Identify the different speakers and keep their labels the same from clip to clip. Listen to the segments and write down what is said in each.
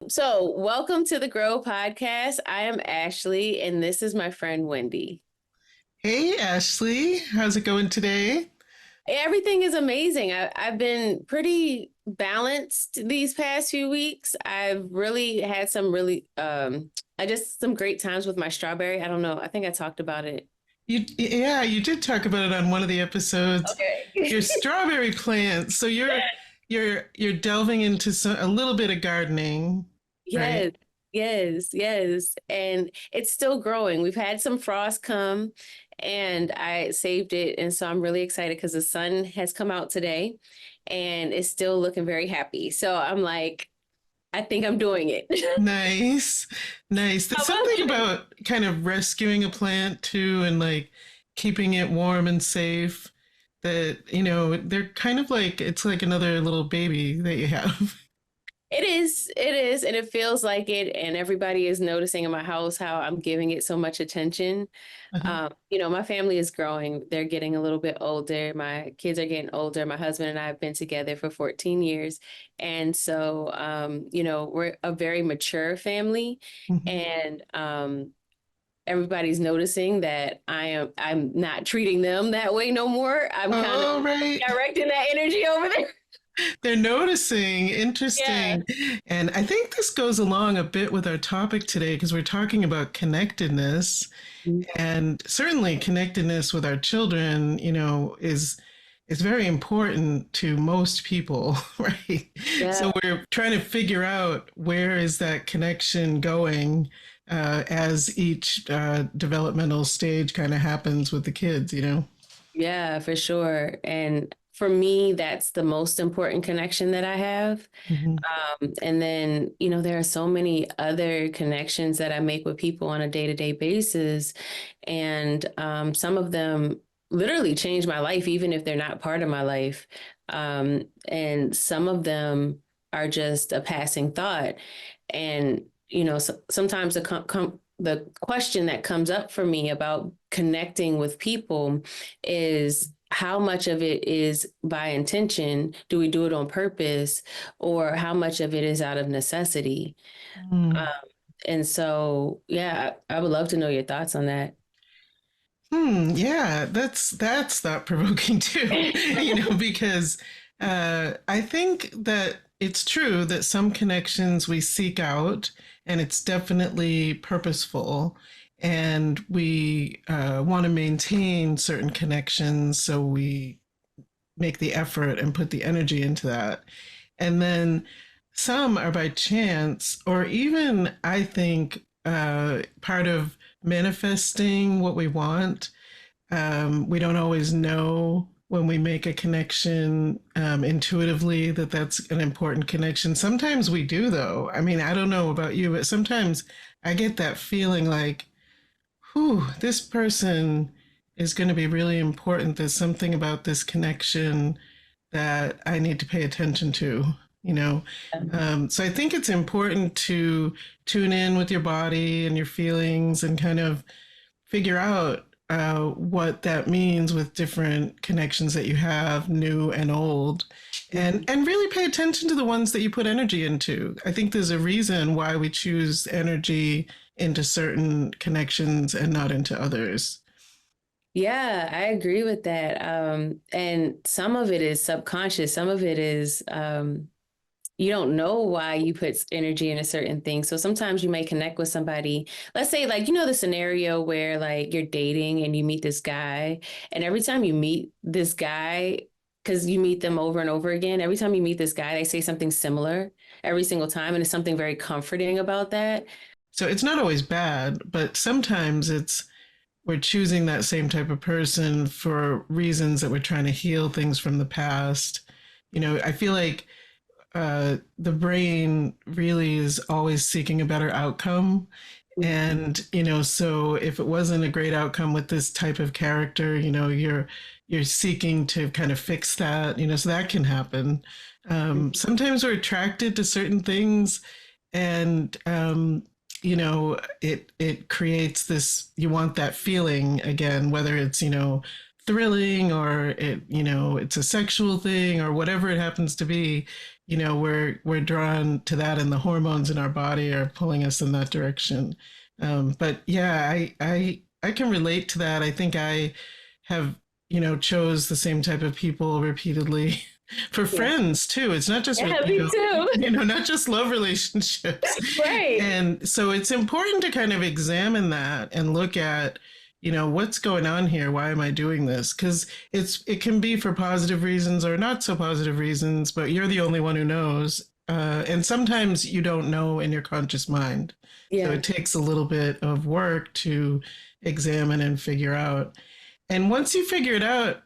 Speaker 1: So, welcome to the Grow podcast. I am Ashley, and this is my friend Wendy.
Speaker 2: Hey, Ashley. How's it going today?
Speaker 1: Everything is amazing. I've been pretty balanced these past few weeks. I've really had I just some great times with my strawberry. I don't know. I think I talked about it.
Speaker 2: Yeah, you did talk about it on one of the episodes.
Speaker 1: Okay.
Speaker 2: Your strawberry plants. So you're delving into a little bit of gardening, right?
Speaker 1: Yes, yes. And it's still growing. We've had some frost come and I saved it. And so I'm really excited because the sun has come out today and it's still looking very happy. So I'm like, I think I'm doing it.
Speaker 2: Nice, nice.
Speaker 1: How
Speaker 2: There's
Speaker 1: about
Speaker 2: something
Speaker 1: you?
Speaker 2: about kind of rescuing a plant too, and like keeping it warm and safe. That they're kind of like it's like another little baby that you have.
Speaker 1: It is, and it feels like it. And everybody is noticing in my house how I'm giving it so much attention. My family is growing. They're getting a little bit older. My kids are getting older. My husband and I have been together for 14 years. And so, we're a very mature family.
Speaker 2: Mhm.
Speaker 1: And everybody's noticing that I'm not treating them that way no more. I'm kind of
Speaker 2: Oh, right.
Speaker 1: directing that energy over there.
Speaker 2: They're noticing.
Speaker 1: Yeah.
Speaker 2: Interesting. And I think this goes along a bit with our topic today because we're talking about connectedness and certainly connectedness with our children, is very important to most people, right?
Speaker 1: Yeah.
Speaker 2: So we're trying to figure out where is that connection going as each developmental stage kind of happens with the kids.
Speaker 1: Yeah, for sure. And for me, that's the most important connection that I have.
Speaker 2: Mhm.
Speaker 1: And then, there are so many other connections that I make with people on a day-to-day basis. And some of them literally change my life, even if they're not part of my life. And some of them are just a passing thought. And, sometimes the question that comes up for me about connecting with people is how much of it is by intention? Do we do it on purpose? Or how much of it is out of necessity? Um,
Speaker 2: Mm.
Speaker 1: and so, yeah, I would love to know your thoughts on that.
Speaker 2: Yeah, that's thought provoking too, because I think that it's true that some connections we seek out, and it's definitely purposeful, and we want to maintain certain connections, so we make the effort and put the energy into that. And then some are by chance, or even I think part of manifesting what we want. We don't always know when we make a connection intuitively that that's an important connection. Sometimes we do, though. I mean, I don't know about you, but sometimes I get that feeling like, whew, this person is going to be really important. There's something about this connection that I need to pay attention to, you know? So I think it's important to tune in with your body and your feelings and kind of figure out what that means with different connections that you have, new and old, and really pay attention to the ones that you put energy into. I think there's a reason why we choose energy into certain connections and not into others.
Speaker 1: Yeah, I agree with that. And some of it is subconscious. Some of it is you don't know why you put energy in a certain thing. So sometimes you may connect with somebody. Let's say, like, the scenario where like you're dating and you meet this guy, and every time you meet this guy, because you meet them over and over again, every time you meet this guy, they say something similar every single time. And it's something very comforting about that.
Speaker 2: So it's not always bad, but sometimes it's we're choosing that same type of person for reasons that we're trying to heal things from the past. I feel like the brain really is always seeking a better outcome. And, so if it wasn't a great outcome with this type of character, you're seeking to kind of fix that, so that can happen. Sometimes we're attracted to certain things and, it creates this, you want that feeling again, whether it's, thrilling, or it's a sexual thing, or whatever it happens to be, we're drawn to that, and the hormones in our body are pulling us in that direction. But yeah, I can relate to that. I think I have, chose the same type of people repeatedly for
Speaker 1: Yeah.
Speaker 2: friends too. It's not just,
Speaker 1: Yeah, me too.
Speaker 2: not just love relationships.
Speaker 1: Right.
Speaker 2: And so it's important to kind of examine that and look at, what's going on here? Why am I doing this? Because it can be for positive reasons or not so positive reasons, but you're the only one who knows. And sometimes you don't know in your conscious mind. So
Speaker 1: Yeah.
Speaker 2: it takes a little bit of work to examine and figure out. And once you figure it out,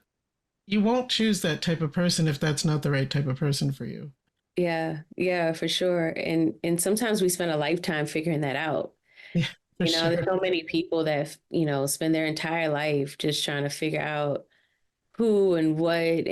Speaker 2: you won't choose that type of person if that's not the right type of person for you.
Speaker 1: Yeah. Yeah, for sure. And sometimes we spend a lifetime figuring that out.
Speaker 2: Yeah, for
Speaker 1: There's
Speaker 2: sure.
Speaker 1: so many people that, spend their entire life just trying to figure out who and what,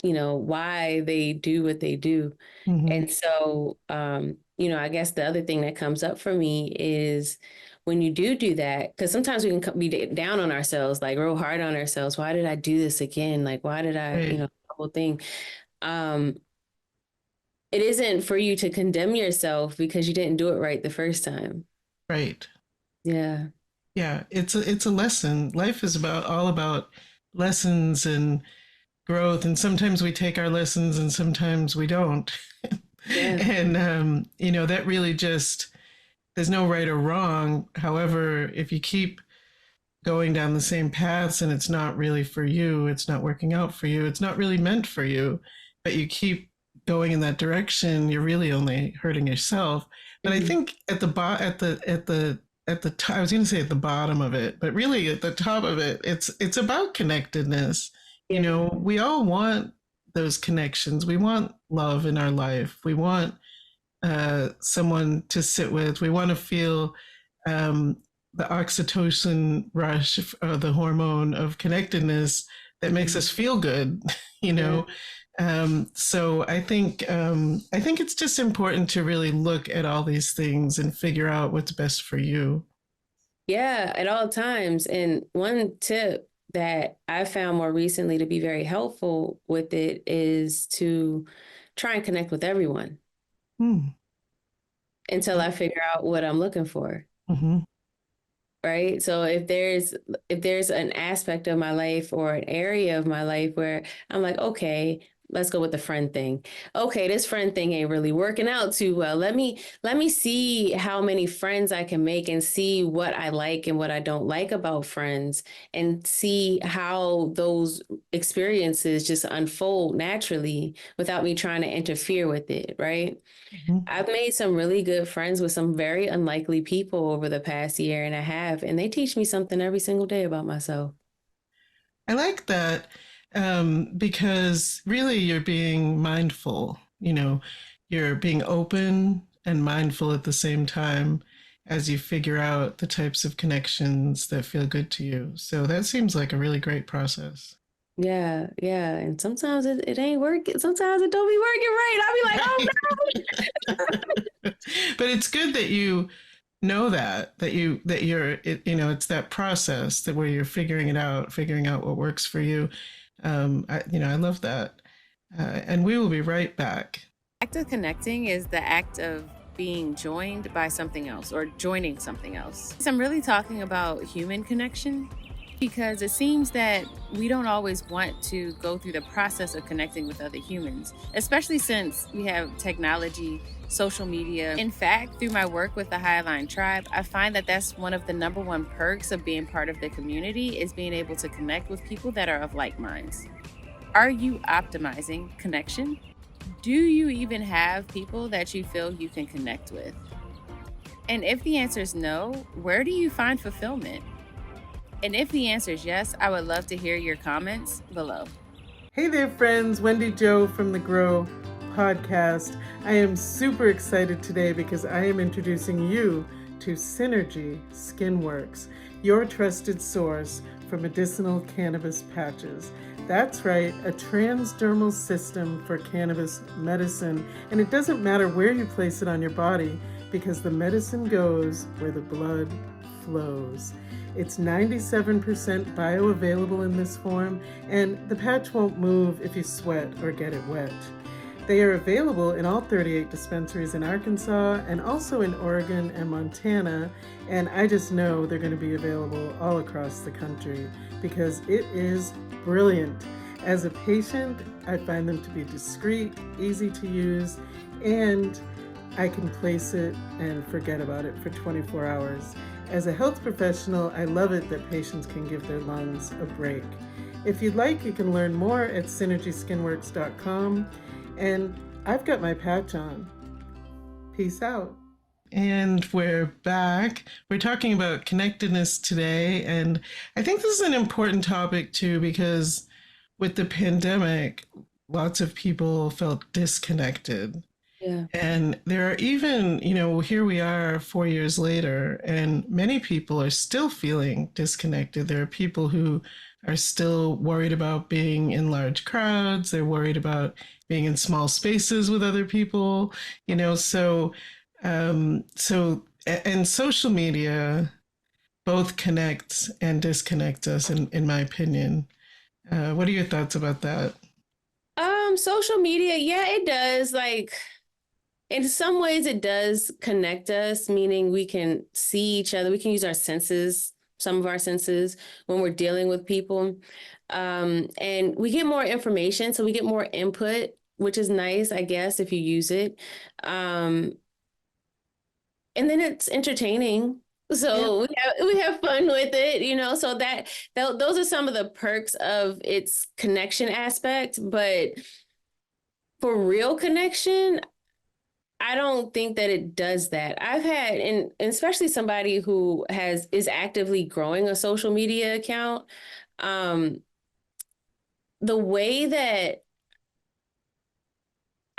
Speaker 1: why they do what they do.
Speaker 2: Hmm.
Speaker 1: And so, I guess the other thing that comes up for me is when you do that, because sometimes we can be down on ourselves, like real hard on ourselves. Why did I do this again? Like, why did I,
Speaker 2: Right,
Speaker 1: the whole thing. Um, it isn't for you to condemn yourself because you didn't do it right the first time.
Speaker 2: right.
Speaker 1: Yeah.
Speaker 2: Yeah, it's a lesson. Life is all about lessons and growth, and sometimes we take our lessons and sometimes we don't.
Speaker 1: Yeah.
Speaker 2: And that really just, there's no right or wrong. However, if you keep going down the same paths and it's not really for you, it's not working out for you, it's not really meant for you, but you keep going in that direction, you're really only hurting yourself. But I
Speaker 1: Hmm.
Speaker 2: think I was going to say at the bottom of it, but really at the top of it, it's about connectedness.
Speaker 1: Yeah.
Speaker 2: We all want those connections. We want love in our life. We want someone to sit with. We want to feel um, the oxytocin rush, the hormone of connectedness that makes
Speaker 1: Hmm.
Speaker 2: us feel good. you
Speaker 1: Yeah.
Speaker 2: know. So I think it's just important to really look at all these things and figure out what's best for you.
Speaker 1: Yeah, at all times. And one tip that I found more recently to be very helpful with it is to try and connect with everyone
Speaker 2: Hmm.
Speaker 1: until I figure out what I'm looking for.
Speaker 2: Mm-hmm.
Speaker 1: Right. So if there's an aspect of my life or an area of my life where I'm like, okay, let's go with the friend thing. Okay, this friend thing ain't really working out too well. Let me see how many friends I can make and see what I like and what I don't like about friends and see how those experiences just unfold naturally without me trying to interfere with it, right?
Speaker 2: Mm-hmm.
Speaker 1: I've made some really good friends with some very unlikely people over the past year and a half, and they teach me something every single day about myself.
Speaker 2: I like that because really you're being mindful. You're being open and mindful at the same time as you figure out the types of connections that feel good to you. So that seems like a really great process.
Speaker 1: Yeah, yeah. And sometimes it ain't working. Sometimes it don't be working right. I'll be like, oh
Speaker 2: Right.
Speaker 1: no.
Speaker 2: But it's good that you know that you're it's that process that where you're figuring out what works for you. I love that. And we will be right back.
Speaker 3: Act of connecting is the act of being joined by something else or joining something else. So I'm really talking about human connection because it seems that we don't always want to go through the process of connecting with other humans, especially since we have technology, social media. In fact, through my work with the Highline Tribe, I find that that's one of the number one perks of being part of the community is being able to connect with people that are of like minds. Are you optimizing connection? Do you even have people that you feel you can connect with? And if the answer is no, where do you find fulfillment? And if the answer is yes, I would love to hear your comments below.
Speaker 2: Hey there, friends. Wendy Jo from the Grow podcast. I am super excited today because I am introducing you to Synergy Skinworks, your trusted source for medicinal cannabis patches. That's right, a transdermal system for cannabis medicine. And it doesn't matter where you place it on your body because the medicine goes where the blood flows. It's 97% bioavailable in this form, and the patch won't move if you sweat or get it wet. They are available in all 38 dispensaries in Arkansas and also in Oregon and Montana, and I just know they're going to be available all across the country because it is brilliant. As a patient, I find them to be discreet, easy to use, and I can place it and forget about it for 24 hours. As a health professional, I love it that patients can give their lungs a break. If you'd like, you can learn more at synergyskinworks.com. And I've got my patch on. Peace out. And we're back. We're talking about connectedness today. And I think this is an important topic too, because with the pandemic, lots of people felt disconnected.
Speaker 1: Yeah.
Speaker 2: And there are even, here we are 4 years later, and many people are still feeling disconnected. There are people who are still worried about being in large crowds. They're worried about being in small spaces with other people, so and social media both connects and disconnects us, in my opinion. What are your thoughts about that?
Speaker 1: Social media, yeah, it does. Like, in some ways, it does connect us, meaning we can see each other. We can use our senses, some of our senses, when we're dealing with people. And we get more information, so we get more input, which is nice, I guess, if you use it. And then it's entertaining. So we have fun with it, so that those are some of the perks of its connection aspect. But for real connection, I don't think that it does that. I've had, and especially somebody who is actively growing a social media account, the way that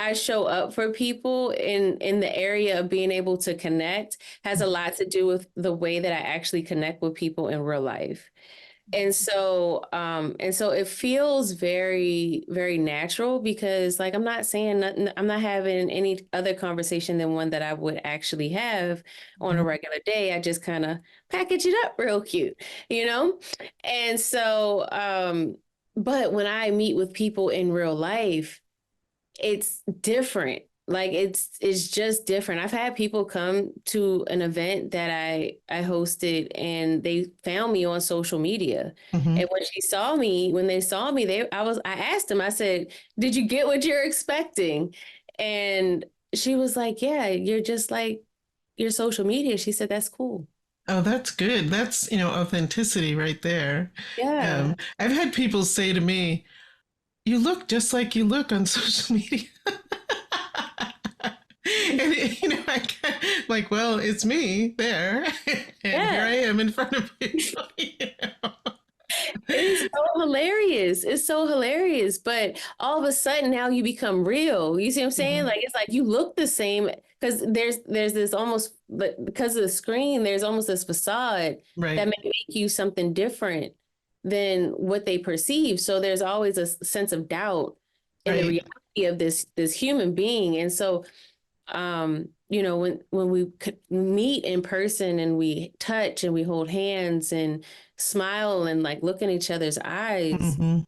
Speaker 1: I show up for people in the area of being able to connect has a lot to do with the way that I actually connect with people in real life. And so it feels very, very natural because, like, I'm not saying nothing, I'm not having any other conversation than one that I would actually have on a regular day. I just kind of package it up real cute, And so, but when I meet with people in real life, it's different. Like, it's just different. I've had people come to an event that I hosted, and they found me on social media.
Speaker 2: Mm-hmm.
Speaker 1: And when they saw me, I asked them, I said, "Did you get what you're expecting?" And she was like, "Yeah, you're just like your social media." She said, "That's cool."
Speaker 2: Oh, that's good. That's, authenticity right there.
Speaker 1: Yeah.
Speaker 2: I've had people say to me, "You look just like you look on social media." And I like, well, it's me there, and here I am in front of you.
Speaker 1: It's so hilarious. It's so hilarious. But all of a sudden now you become real. You see what I'm saying?
Speaker 2: Mm-hmm.
Speaker 1: Like, it's like you look the same because there's this almost, but because of the screen, there's almost this facade
Speaker 2: Right.
Speaker 1: that may make you something different than what they perceive. So there's always a sense of doubt in the reality of this human being. And so when we meet in person and we touch and we hold hands and smile and like look in each other's eyes,
Speaker 2: Mm-hmm.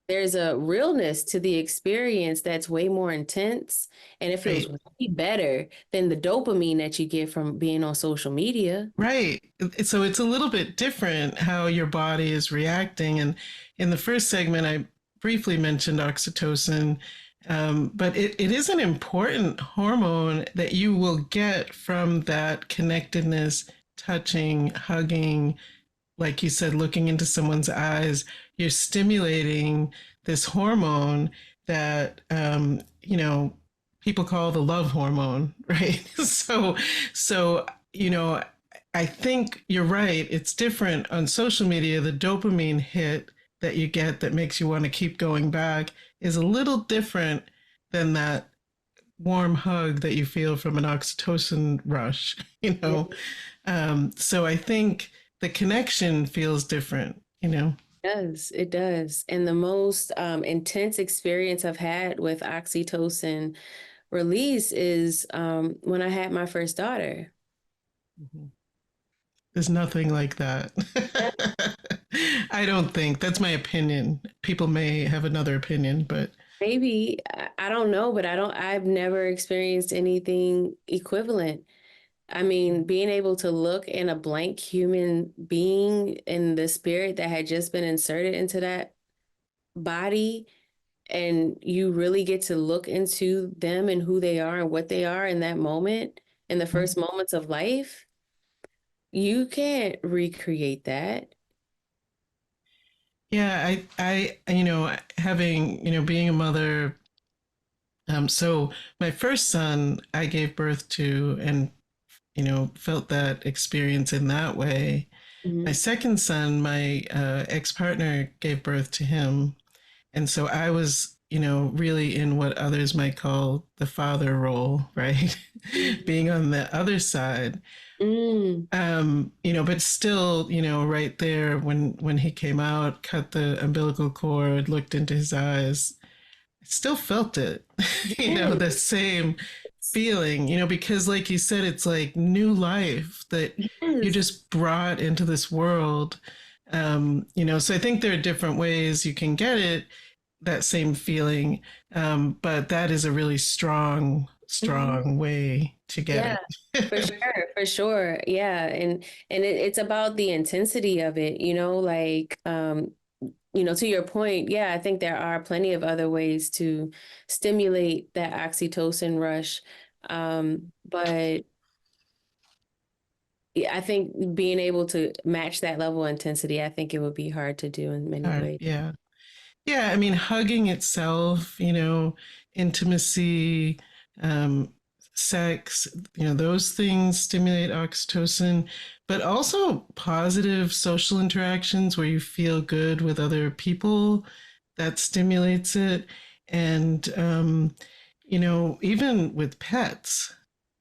Speaker 1: there's a realness to the experience that's way more intense, and it feels way better than the dopamine that you get from being on social media.
Speaker 2: Right. So it's a little bit different how your body is reacting. And in the first segment, I briefly mentioned oxytocin, but it is an important hormone that you will get from that connectedness, touching, hugging, like you said, looking into someone's eyes. You're stimulating this hormone that, people call the love hormone, right? So, I think you're right. It's different on social media. The dopamine hit that you get that makes you want to keep going back is a little different than that warm hug that you feel from an oxytocin rush, So I think the connection feels different.
Speaker 1: It does. And the most intense experience I've had with oxytocin release is when I had my first daughter.
Speaker 2: Mm-hmm. There's nothing like that.
Speaker 1: Yeah,
Speaker 2: I don't think. That's my opinion. People may have another opinion, but
Speaker 1: maybe I don't know, but I've never experienced anything equivalent. I mean, being able to look in a blank human being in the spirit that had just been inserted into that body, and you really get to look into them and who they are and what they are in that moment, in the first moments of life, you can't recreate that.
Speaker 2: yeah, having, being a mother. So my first son, I gave birth to, and felt that experience in that way. My
Speaker 1: Mhm.
Speaker 2: second son, my ex-partner gave birth to him. And so I was, really in what others might call the father role, right? Being on the other side.
Speaker 1: Mm.
Speaker 2: But still, right there when he came out, cut the umbilical cord, looked into his eyes, I still felt it, the
Speaker 1: Yes.
Speaker 2: same feeling, because like you said, it's like new life that you
Speaker 1: Yes.
Speaker 2: just brought into this world. So I think there are different ways you can get it, that same feeling. But that is a really strong,
Speaker 1: Mhm.
Speaker 2: strong way to get
Speaker 1: Yeah, for
Speaker 2: it.
Speaker 1: sure, for sure. Yeah, and it's about the intensity of it, like to your point, yeah, I think there are plenty of other ways to stimulate that oxytocin rush. But yeah, I think being able to match that level of intensity, I think it would be hard to do in many ways.
Speaker 2: Yeah. Yeah, I mean, hugging itself, intimacy, um, sex, those things stimulate oxytocin, but also positive social interactions where you feel good with other people, that stimulates it. And, even with pets.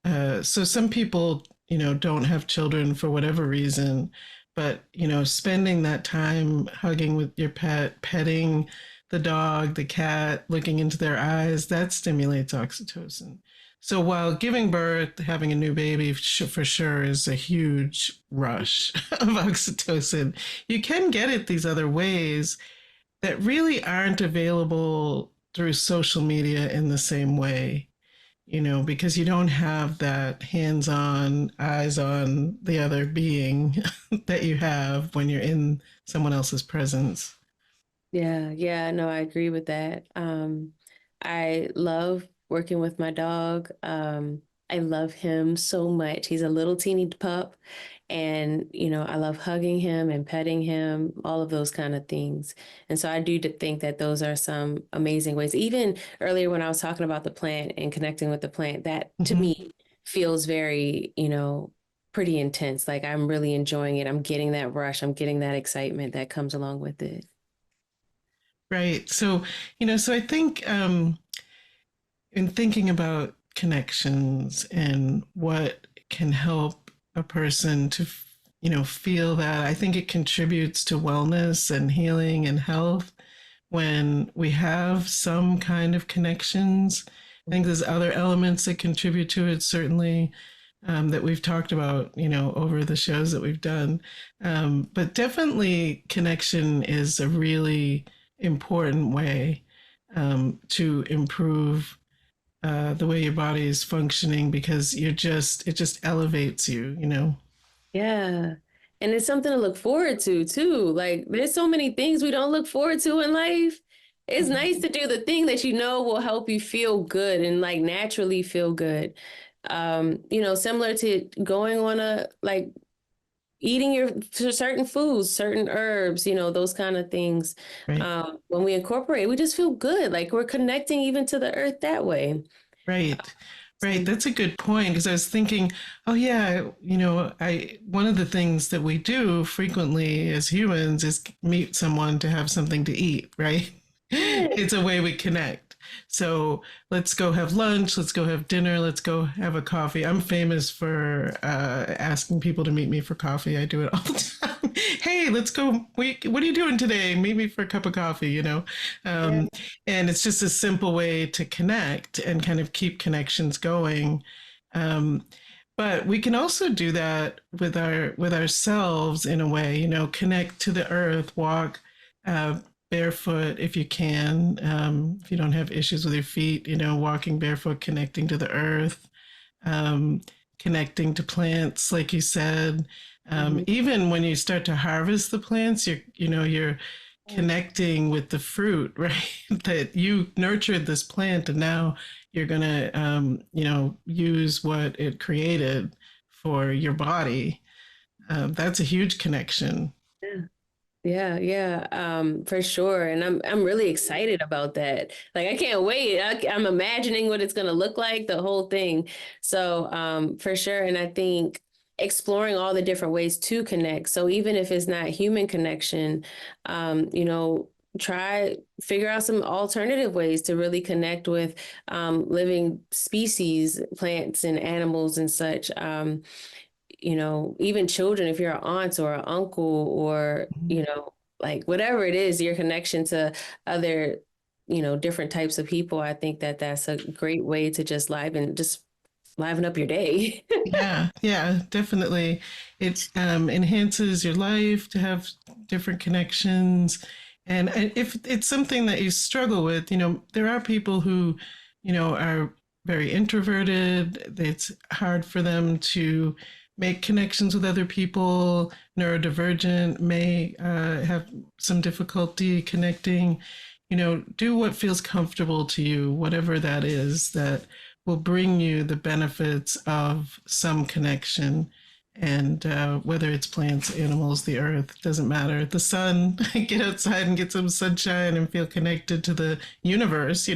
Speaker 2: So some people, don't have children for whatever reason, but, spending that time hugging with your pet, petting the dog, the cat, looking into their eyes, that stimulates oxytocin. So while giving birth, having a new baby for sure is a huge rush of oxytocin, you can get it these other ways that really aren't available through social media in the same way, because you don't have that hands on, eyes on the other being that you have when you're in someone else's presence.
Speaker 1: Yeah, yeah, no, I agree with that. I love working with my dog. I love him so much. He's a little teeny pup, and I love hugging him and petting him, all of those kind of things. And so I do think that those are some amazing ways. Even earlier when I was talking about the plant and connecting with the plant, that to
Speaker 2: Mm-hmm.
Speaker 1: me feels very, pretty intense. Like I'm really enjoying it. I'm getting that rush. I'm getting that excitement that comes along with it.
Speaker 2: Right. So, so I think in thinking about connections and what can help a person to, feel that, I think it contributes to wellness and healing and health when we have some kind of connections. I think there's other elements that contribute to it, certainly, that we've talked about, over the shows that we've done. But definitely, connection is a really important way to improve the way your body is functioning because it just elevates you.
Speaker 1: Yeah. And it's something to look forward to too. Like there's so many things we don't look forward to in life. It's nice to do the thing that will help you feel good and like naturally feel good. Similar to going on a like eating your certain foods, certain herbs, those kind of things.
Speaker 2: Right.
Speaker 1: When we incorporate, we just feel good. Like we're connecting even to the earth that way.
Speaker 2: Right. Right.
Speaker 1: So,
Speaker 2: That's a good point because I was thinking, oh yeah, I one of the things that we do frequently as humans is meet someone to have something to eat, right?
Speaker 1: yeah.
Speaker 2: It's a way we connect. So let's go have lunch, let's go have dinner, let's go have a coffee. I'm famous for asking people to meet me for coffee. I do it all the time. Hey, let's go. Wait, what are you doing today? Meet me for a cup of coffee.
Speaker 1: Yeah.
Speaker 2: Um, and it's just a simple way to connect and kind of keep connections going. Um, But we can also do that with ourselves in a way, connect to the earth, walk uh, barefoot if you can. If you don't have issues with your feet, walking barefoot, connecting to the earth, um, connecting to plants, like you said.
Speaker 1: Mhm.
Speaker 2: Even when you start to harvest the plants, you're connecting with the fruit, right? That you nurtured this plant, and now you're gonna, use what it created for your body. That's a huge connection.
Speaker 1: Yeah. Yeah, yeah, for sure. And I'm really excited about that. Like, I can't wait. I'm imagining what it's going to look like, the whole thing. So, for sure. And I think exploring all the different ways to connect. So even if it's not human connection, try figure out some alternative ways to really connect with living species, plants and animals and such. Even children, if you're an aunt or an uncle or, like whatever it is, your connection to other, different types of people, I think that that's a great way to just liven up your day.
Speaker 2: Yeah, yeah, definitely. It enhances your life to have different connections. And if it's something that you struggle with, there are people who, are very introverted. It's hard for them to make connections with other people. Neurodivergent may have some difficulty connecting. Do what feels comfortable to you, whatever that is, that will bring you the benefits of some connection. And whether it's plants, animals, the earth, doesn't matter. The sun, get outside and get some sunshine and feel connected to the universe.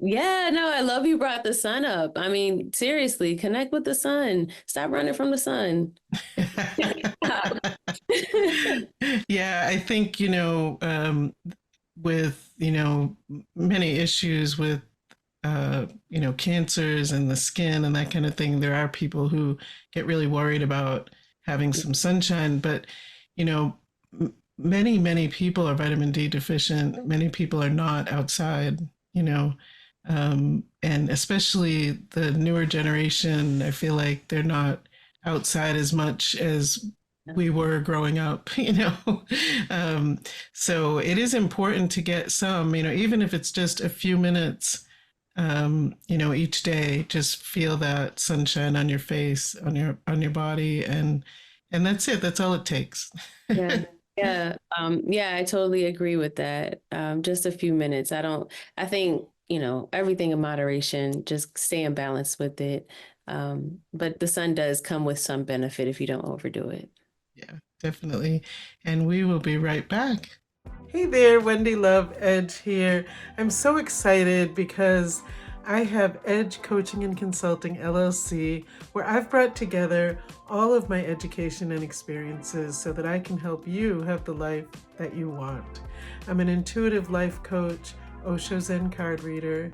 Speaker 1: Yeah, no, I love you brought the sun up. I mean, seriously, connect with the sun. Stop running from the sun.
Speaker 2: Yeah, I think, with, many issues with cancers and the skin and that kind of thing, there are people who get really worried about having some sunshine. But, many people are vitamin D deficient. Many people are not outside, and especially the newer generation, I feel like they're not outside as much as we were growing up, um, so it is important to get some, even if it's just a few minutes, each day, just feel that sunshine on your face, on your body, and that's it. That's all it takes.
Speaker 1: Yeah. Yeah. Yeah, I totally agree with that. Just a few minutes. I think, everything in moderation, just stay in balance with it. But the sun does come with some benefit if you don't overdo it.
Speaker 2: Yeah, definitely. And we will be right back. Hey there, Wendy Love Edge here. I'm so excited because I have Edge Coaching and Consulting LLC, where I've brought together all of my education and experiences so that I can help you have the life that you want. I'm an intuitive life coach, Osho Zen card reader.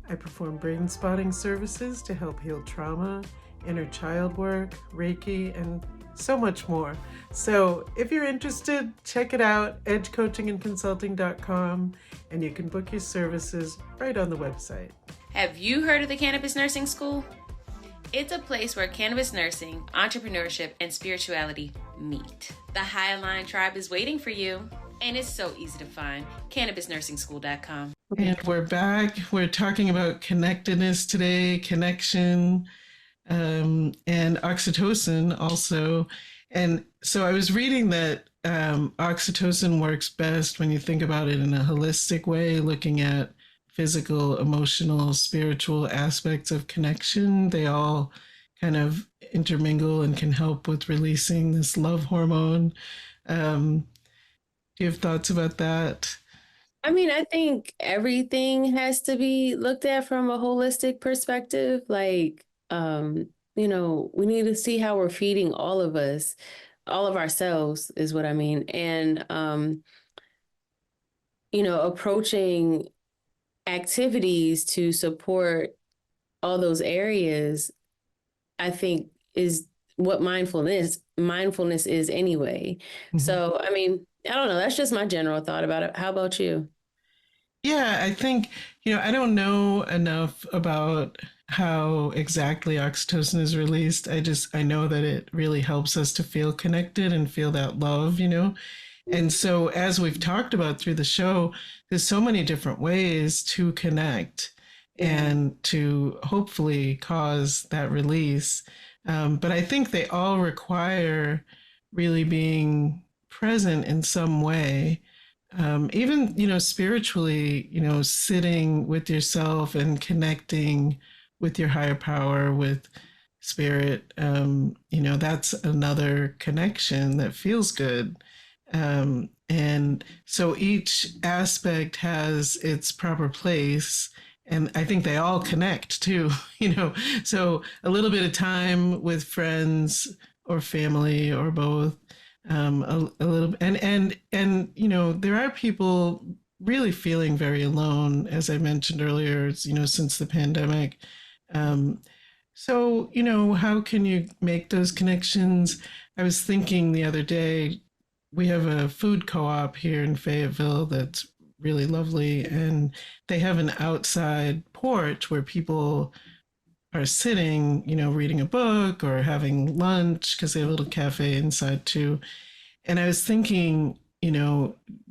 Speaker 2: I perform brain spotting services to help heal trauma, inner child work, Reiki, and so much more. So if you're interested, check it out, edgecoachingandconsulting.com, and you can book your services right on the website.
Speaker 3: Have you heard of the Cannabis Nursing School? It's a place where cannabis nursing, entrepreneurship, and spirituality meet. The High Align Tribe is waiting for you, and it's so easy to find. CannabisNursingSchool.com.
Speaker 2: And we're back. We're talking about connectedness today, connection, and oxytocin also. And so I was reading that oxytocin works best when you think about it in a holistic way, looking at physical, emotional, spiritual aspects of connection. They all kind of intermingle and can help with releasing this love hormone. Do you have thoughts about that?
Speaker 1: I mean, I think everything has to be looked at from a holistic perspective. Like, we need to see how we're feeding all of us, all of ourselves is what I mean. And, approaching activities to support all those areas, I think is what mindfulness is anyway.
Speaker 2: Mhm.
Speaker 1: So, I mean, I don't know. That's just my general thought about it. How about you?
Speaker 2: Yeah, I think, I don't know enough about how exactly oxytocin is released. I know that it really helps us to feel connected and feel that love, And so, as we've talked about through the show, there's so many different ways to connect
Speaker 1: Yeah.
Speaker 2: and to hopefully cause that release. But I think they all require really being present in some way. Even, spiritually, sitting with yourself and connecting with your higher power, with spirit, that's another connection that feels good. And so each aspect has its proper place. And I think they all connect too, So a little bit of time with friends or family or both, a little, and there are people really feeling very alone, as I mentioned earlier, since the pandemic. Um, so, how can you make those connections? I was thinking the other day, we have a food co op here in Fayetteville that's really lovely, and they have an outside porch where people are sitting, reading a book or having lunch because they have a little cafe inside too. And I was thinking,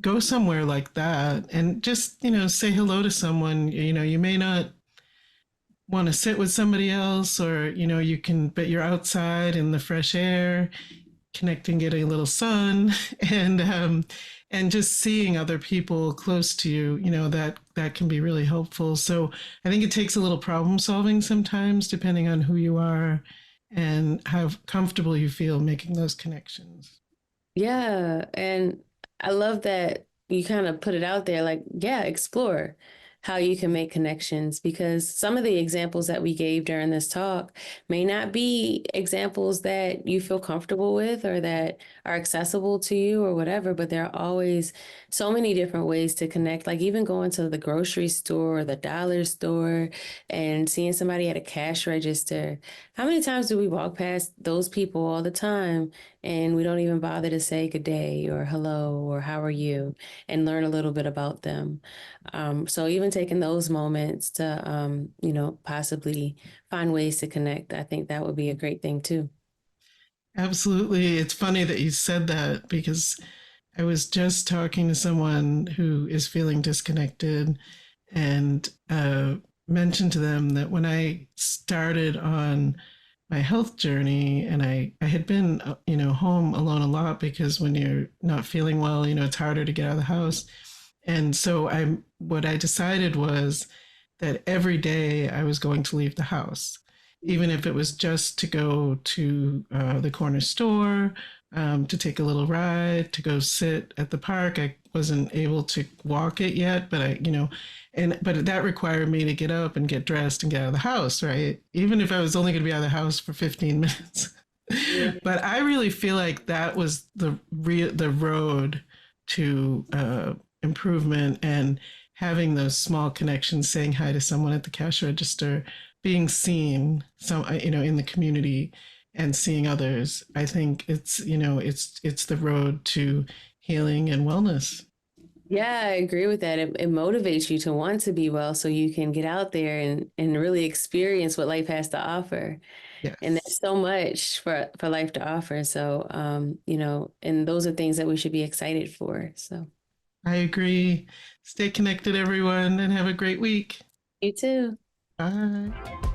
Speaker 2: go somewhere like that and just, say hello to someone. You may not want to sit with somebody else, or you can, but you're outside in the fresh air, connecting, getting a little sun, and just seeing other people close to you, that can be really helpful. So I think it takes a little problem solving sometimes, depending on who you are and how comfortable you feel making those connections.
Speaker 1: Yeah, and I love that you kind of put it out there like, yeah, explore how you can make connections because some of the examples that we gave during this talk may not be examples that you feel comfortable with or that are accessible to you or whatever, but there are always so many different ways to connect, like even going to the grocery store or the dollar store and seeing somebody at a cash register. How many times do we walk past those people all the time? And we don't even bother to say good day or hello or how are you and learn a little bit about them. So even taking those moments to, possibly find ways to connect, I think that would be a great thing too.
Speaker 2: Absolutely. It's funny that you said that because I was just talking to someone who is feeling disconnected and mentioned to them that when I started on my health journey and I had been, home alone a lot because when you're not feeling well, it's harder to get out of the house. And so what I decided was that every day I was going to leave the house, even if it was just to go to the corner store, to take a little ride, to go sit at the park. I wasn't able to walk it yet, but but that required me to get up and get dressed and get out of the house, right? Even if I was only going to be out of the house for 15 minutes.
Speaker 1: Yeah.
Speaker 2: But I really feel like that was the road to improvement, and having those small connections, saying hi to someone at the cash register, being seen, in the community, and seeing others. I think it's the road to healing and wellness.
Speaker 1: Yeah, I agree with that. It motivates you to want to be well so you can get out there and really experience what life has to offer. And
Speaker 2: Yes,
Speaker 1: there's so much for life to offer. So, and those are things that we should be excited for. So,
Speaker 2: I agree. Stay connected, everyone, and have a great week.
Speaker 1: you too.
Speaker 2: Bye.